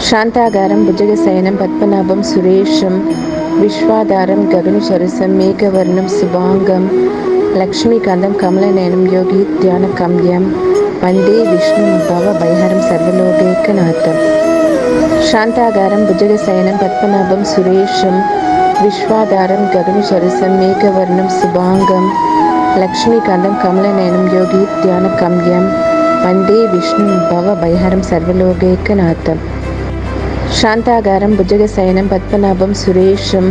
శాంతాగారం భుజగశయనం పద్మనాభం సురేశం విశ్వాధారం గగనసరసం మేఘవర్ణం శుభాంగం లక్ష్మీకాంతం కమలనయనం యోగి ధ్యానగమ్యం వందే విష్ణుం భవభయహరం సర్వలోకైకనాథం. శాంతాగారం భుజగశయనం పద్మనాభం సురేశం విశ్వాధారం గగనసరసం మేఘవర్ణం శుభాంగం లక్ష్మీకాంతం కమలనయనం యోగి ధ్యానగమ్యం వందే విష్ణుం భవభయహరం సర్వలోకైకనాథం. శాంతాగారం భుజగశయనం పద్మనాభం సురేశం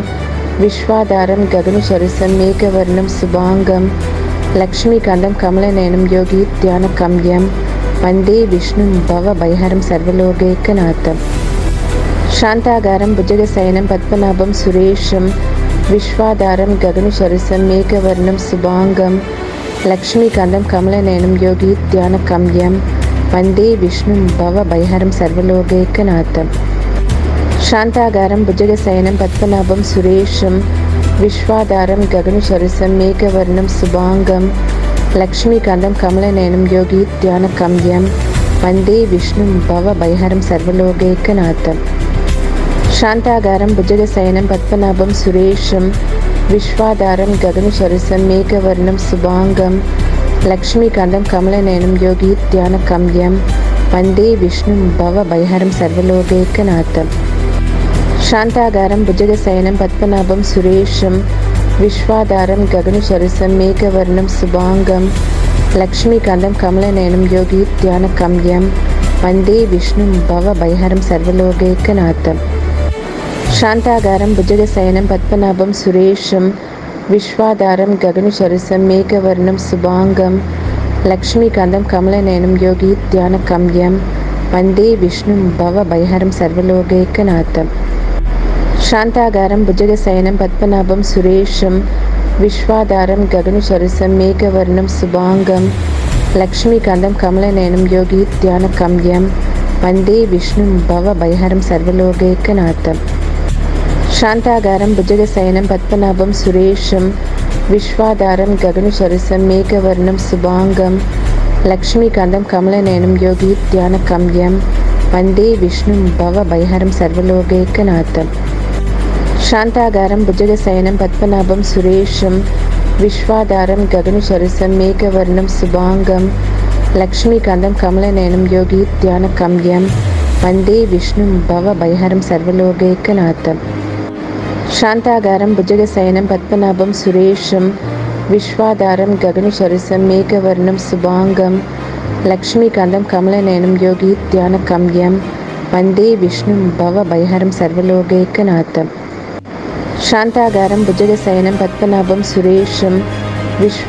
విశ్వాధారం గగనసరసం మేఘవర్ణం శుభాంగం లక్ష్మీకాంతం కమలనయనం యోగి ధ్యానగమ్యం వందే విష్ణుం భవభయహరం సర్వలోకైకనాథం. శాంతాగారం భుజగశయనం పద్మనాభం సురేశం విశ్వాధారం గగనసరసం మేఘవర్ణం శుభాంగం లక్ష్మీకాంతం కమలనయనం యోగి ధ్యానగమ్యం వందే విష్ణుం భవభయహరం సర్వలోకైకనాథం. శాంతాగారం భుజగశయనం పద్మనాభం సురేశం విశ్వాధారం గగనసరసం మేఘవర్ణం శుభాంగం లక్ష్మీకాంతం కమలనయనం యోగి ధ్యానగమ్యం వందే విష్ణుం భవభయహరం సర్వలోకైకనాథం. శాంతాగారం భుజగశయనం పద్మనాభం సురేశం విశ్వాధారం గగనసరసం మేఘవర్ణం శుభాంగం లక్ష్మీకాంతం కమలనయనం యోగి ధ్యానగమ్యం వందే విష్ణుం భవభయహరం సర్వలోకైకనాథం. శాంతాగారం భుజగశయనం పద్మనాభం సురేశం విశ్వాధారం గగనసరసం మేఘవర్ణం శుభాంగం లక్ష్మీకాంతం కమలనయనం యోగి ధ్యానగమ్యం వందే విష్ణుం భవభయహరం సర్వలోకైకనాథం. శాంతాగారం భుజగశయనం పద్మనాభం సురేశం విశ్వాధారం గగనసరసం మేఘవర్ణం శుభాంగం లక్ష్మీకాంతం కమలనయనం యోగి ధ్యానగమ్యం వందే విష్ణుం భవభయహరం సర్వలోకైకనాథం. శాంతాగారం భుజగశయనం పద్మనాభం సురేశం విశ్వాధారం గగనసరసం మేఘవర్ణం శుభాంగం లక్ష్మీకాంతం కమలనయనం యోగి ధ్యానగమ్యం వందే విష్ణుం భవభయహరం సర్వలోకైకనాథం. శాంతాగారం భుజగశయనం పద్మనాభం సురేశం విశ్వాధారం గగనసరసం మేఘవర్ణం శుభాంగం లక్ష్మీకాంతం కమలనయనం యోగి ధ్యానగమ్యం వందే విష్ణుం భవభయహరం సర్వలోకైకనాథం. శాంతాగారం భుజగశయనం పద్మనాభం సురేశం విశ్వాధారం గగనసరసం మేఘవర్ణం శుభాంగం లక్ష్మీకాంతం కమలనయనం యోగి ధ్యానగమ్యం వందే విష్ణుం భవభయహరం సర్వలోకైకనాథం. శాంతాగారం భుజగశయనం పద్మనాభం సురేశం విశ్వాధారం గగనసరసం మేఘవర్ణం శుభాంగం లక్ష్మీకాంతం కమలనయనం యోగి ధ్యానగమ్యం వందే విష్ణుం భవభయహరం సర్వలోకైకనాథం. శాంతాగారం భుజగశయనం పద్మనాభం సురేశం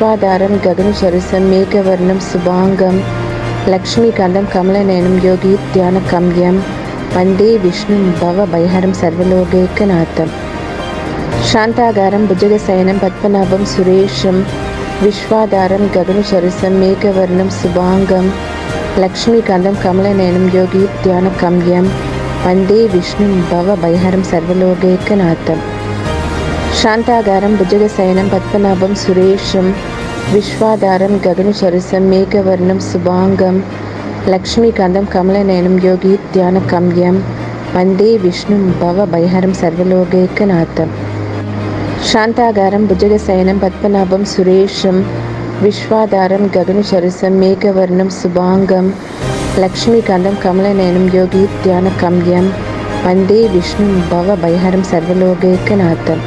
విశ్వాధారం గగనసరసం మేఘవర్ణం శుభాంగం లక్ష్మీకాంతం కమలనయనం యోగి ధ్యానగమ్యం వందే విష్ణుం భవభయహరం సర్వలోకైకనాథం. శాంతాగారం భుజగశయనం పద్మనాభం సురేశం విశ్వాధారం గగనసరసం మేఘవర్ణం శుభాంగం లక్ష్మీకాంతం కమలనయనం యోగి ధ్యానగమ్యం వందే విష్ణుం భవభయహరం సర్వలోకైకనాథం. శాంతాగారం భుజగశయనం పద్మనాభం సురేశం విశ్వాధారం గగనసరసం మేఘవర్ణం శుభాంగం లక్ష్మీకాంతం కమలనయనం యోగి ధ్యానగమ్యం వందే విష్ణుం భవభయహరం సర్వలోకైకనాథం. శాంతాగారం భుజగశయనం పద్మనాభం సురేశం విశ్వాధారం గగనసరసం మేఘవర్ణం శుభాంగం లక్ష్మీకాంతం కమలనయనం యోగి ధ్యానగమ్యం వందే విష్ణుం భవభయహరం సర్వలోకైకనాథం.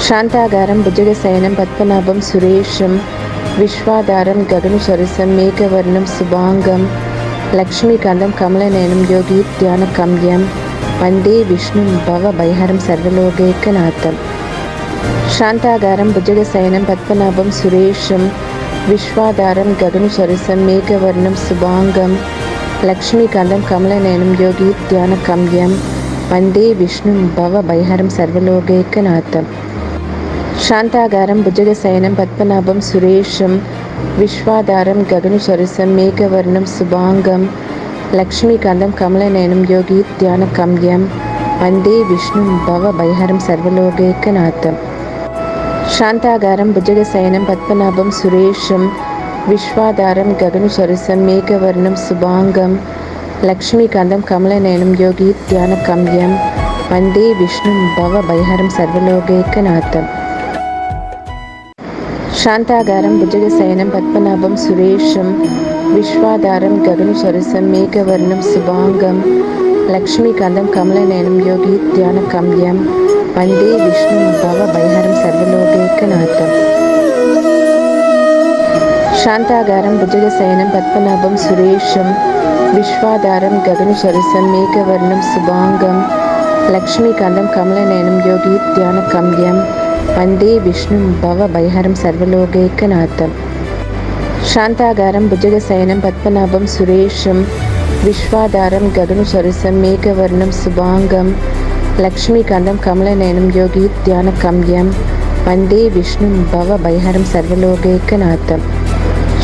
శాంతాగారం భుజగశయనం పద్మనాభం సురేశం విశ్వాధారం గగనసరసం మేఘవర్ణం శుభాంగం లక్ష్మీకాంతం కమలనయనం యోగి ధ్యానగమ్యం వందే విష్ణుం భవభయహరం సర్వలోకైకనాథం. శాంతాగారం భుజగశయనం పద్మనాభం సురేశం విశ్వాధారం గగనసరసం మేఘవర్ణం శుభాంగం లక్ష్మీకాంతం కమలనయనం యోగి ధ్యానగమ్యం వందే విష్ణుం భవభయహరం సర్వలోకైకనాథం. శాంతాగారం భుజగశయనం పద్మనాభం సురేశం విశ్వాధారం గగనసరసం మేఘవర్ణం శుభాంగం లక్ష్మీకాంతం కమలనయనం యోగి ధ్యానగమ్యం వందే విష్ణుం భవభయహరం సర్వలోకైకనాథం. శాంతాగారం భుజగశయనం పద్మనాభం సురేశం విశ్వాధారం గగనసరసం మేఘవర్ణం శుభాంగం లక్ష్మీకాంతం కమలనయనం యోగీధ్యానగమ్యం వందే విష్ణుం భవభయహరం సర్వలోకైకనాథం. శాంతాకారం భుజగశయనం పద్మనాభం సురేశం విశ్వాధారం గగనసదృశం మేఘవర్ణం శుభాంగం లక్ష్మీకాంతం కమలనయనం యోగీధ్యానగమ్యం వందే విష్ణుం భవభయహరం సర్వలోకైకనాథం. శాంతాకారం భుజగశయనం పద్మనాభం సురేశం విశ్వాధారం గగనసదృశం మేఘవర్ణం శుభాంగం లక్ష్మీకాంతం కమలనయనం యోగీధ్యానగమ్యం వందే విష్ణుం భవభయహరం సర్వలోకైకనాథం. శాంతాకారం భుజగశయనం పద్మనాభం సురేశం విశ్వాధారం గగనసదృశం మేఘవర్ణం శుభాంగం లక్ష్మీకాంతం కమలనయనం యోగీధ్యానగమ్యం వందే విష్ణుం భవభయహరం సర్వలోకైకనాథం.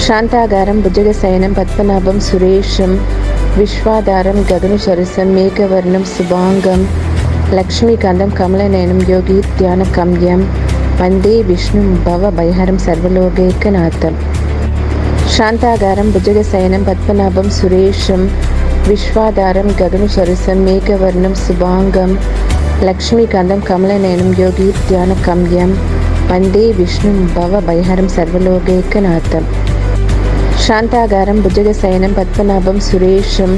శాంతాకారం భుజగశయనం పద్మనాభం సురేశం విశ్వాధారం గగనసదృశం మేఘవర్ణం శుభాంగం లక్ష్మీకాంతం కమలనయనం యోగీధ్యానగమ్యం వందే విష్ణుం భవభయహరం సర్వలోకైకనాథం. శాంతాకారం భుజగశయనం పద్మనాభం సురేశం విశ్వాధారం గగనసదృశం మేఘవర్ణం శుభాంగం లక్ష్మీకాంతం కమలనయనం యోగీధ్యానగమ్యం వందే విష్ణుం భవభయహరం సర్వలోకైకనాథం. శాంతాకారం భుజగశయనం పద్మనాభం సురేశం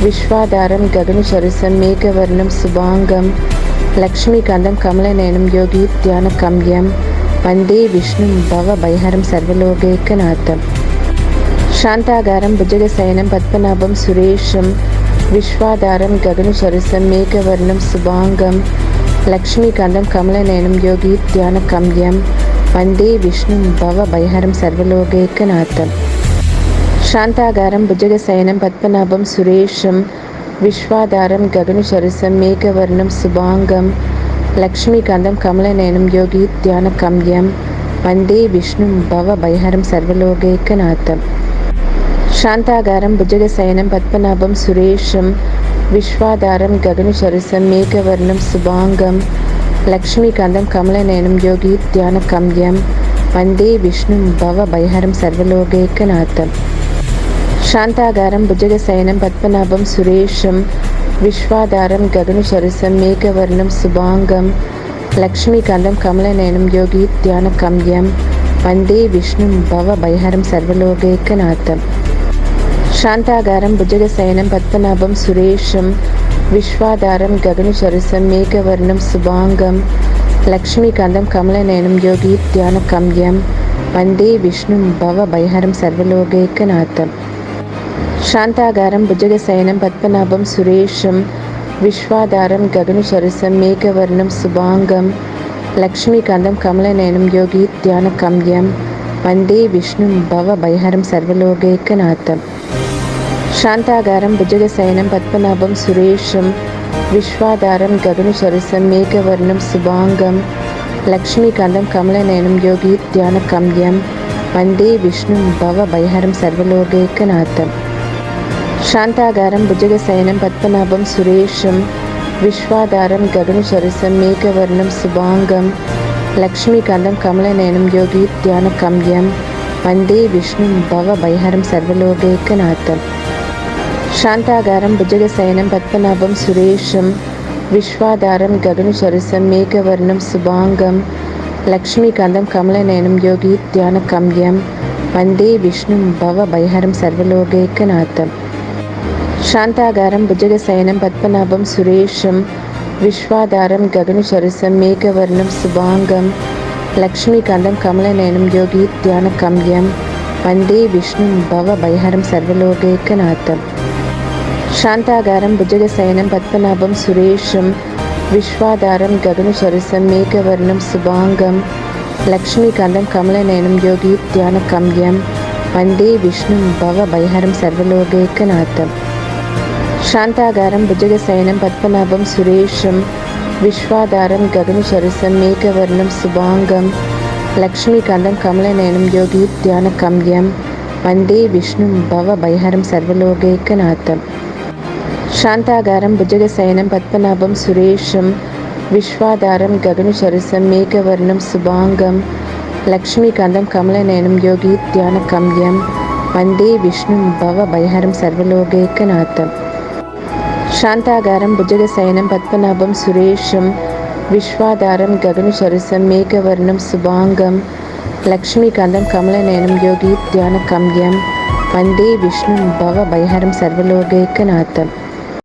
విశ్వాధారం గగనసదృశం మేఘవర్ణం శుభాంగం లక్ష్మీకాంతం కమలనయనం యోగీధ్యానగమ్యం వందే విష్ణుం భవభయహరం సర్వలోకైకనాథం. శాంతాకారం భుజగశయనం పద్మనాభం సురేశం విశ్వాధారం గగనసదృశం మేఘవర్ణం శుభాంగం లక్ష్మీకాంతం కమలనయనం యోగీధ్యానగమ్యం వందే విష్ణుం భవభయహరం సర్వలోకైకనాథం. శాంతాకారం భుజగశయనం పద్మనాభం సురేశం విశ్వాధారం గగనసదృశం మేఘవర్ణం శుభాంగం లక్ష్మీకాంతం కమలనయనం యోగీధ్యానగమ్యం వందే విష్ణుం భవభయహరం సర్వలోకైకనాథం. శాంతాకారం భుజగశయనం పద్మనాభం సురేశం విశ్వాధారం గగనసదృశం మేఘవర్ణం శుభాంగం లక్ష్మీకాంతం కమలనయనం యోగీధ్యానగమ్యం వందే విష్ణుం భవభయహరం సర్వలోకైకనాథం. శాంతాకారం భుజగశయనం పద్మనాభం సురేశం విశ్వాధారం గగనసదృశం మేఘవర్ణం శుభాంగం లక్ష్మీకాంతం కమలనయనం యోగీధ్యానగమ్యం వందే విష్ణుం భవభయహరం సర్వలోకైకనాథం. శాంతాకారం భుజగశయనం పద్మనాభం సురేశం విశ్వాధారం గగనసదృశం మేఘవర్ణం శుభాంగం లక్ష్మీకాంతం కమలనయనం యోగీధ్యానగమ్యం వందే విష్ణుం భవభయహరం సర్వలోకైకనాథం. శాంతాకారం భుజగశయనం పద్మనాభం సురేశం విశ్వాధారం గగనసదృశం మేఘవర్ణం శుభాంగం లక్ష్మీకాంతం కమలనయనం యోగీధ్యానగమ్యం వందే విష్ణుం భవభయహరం సర్వలోకైకనాథం. శాంతాకారం భుజగశయనం పద్మనాభం సురేశం విశ్వాధారం గగనసదృశం మేఘవర్ణం శుభాంగం లక్ష్మీకాంతం కమలనయనం యోగీధ్యానగమ్యం వందే విష్ణుం భవభయహరం సర్వలోకైకనాథం. శాంతాకారం భుజగశయనం పద్మనాభం సురేశం విశ్వాధారం గగనసదృశం మేఘవర్ణం శుభాంగం లక్ష్మీకాంతం కమలనయనం యోగీధ్యానగమ్యం వందే విష్ణుం భవభయహరం సర్వలోకైకనాథం. శాంతాకారం భుజగశయనం పద్మనాభం సురేశం విశ్వాధారం గగనసదృశం మేఘవర్ణం శుభాంగం లక్ష్మీకాంతం కమలనయనం యోగీధ్యానగమ్యం వందే విష్ణుం భవభయహరం సర్వలోకైకనాథం. శాంతాకారం భుజగశయనం పద్మనాభం సురేశం విశ్వాధారం గగనసదృశం మేఘవర్ణం శుభాంగం లక్ష్మీకాంతం కమలనయనం యోగీధ్యానగమ్యం వందే విష్ణుం భవభయహరం సర్వలోకైకనాథం. శాంతాకారం భుజగశయనం పద్మనాభం సురేశం విశ్వాధారం గగనసదృశం మేఘవర్ణం శుభాంగం లక్ష్మీకాంతం కమలనయనం యోగీధ్యానగమ్యం వందే విష్ణుం భవభయహరం సర్వలోకైకనాథం. శాంతాకారం భుజగశయనం పద్మనాభం సురేశం విశ్వాధారం గగనసదృశం మేఘవర్ణం శుభాంగం లక్ష్మీకాంతం కమలనయనం యోగీధ్యానగమ్యం వందే విష్ణుం భవభయహరం సర్వలోకైకనాథం. శాంతాకారం భుజగశయనం పద్మనాభం సురేశం విశ్వాధారం గగనసదృశం మేఘవర్ణం శుభాంగం లక్ష్మీకాంతం కమలనయనం యోగీధ్యానగమ్యం వందే విష్ణుం భవభయహరం సర్వలోకైకనాథం. శాంతాగారం భుజగశయనం పద్మనాభం సురేశం విశ్వాధారం గగనసదృశం మేఘవర్ణం శుభాంగం లక్ష్మీకాంతం కమలనయనం యోగి ధ్యానగమ్యం వందే విష్ణుం భవభయహరం సర్వలోకైకనాథం.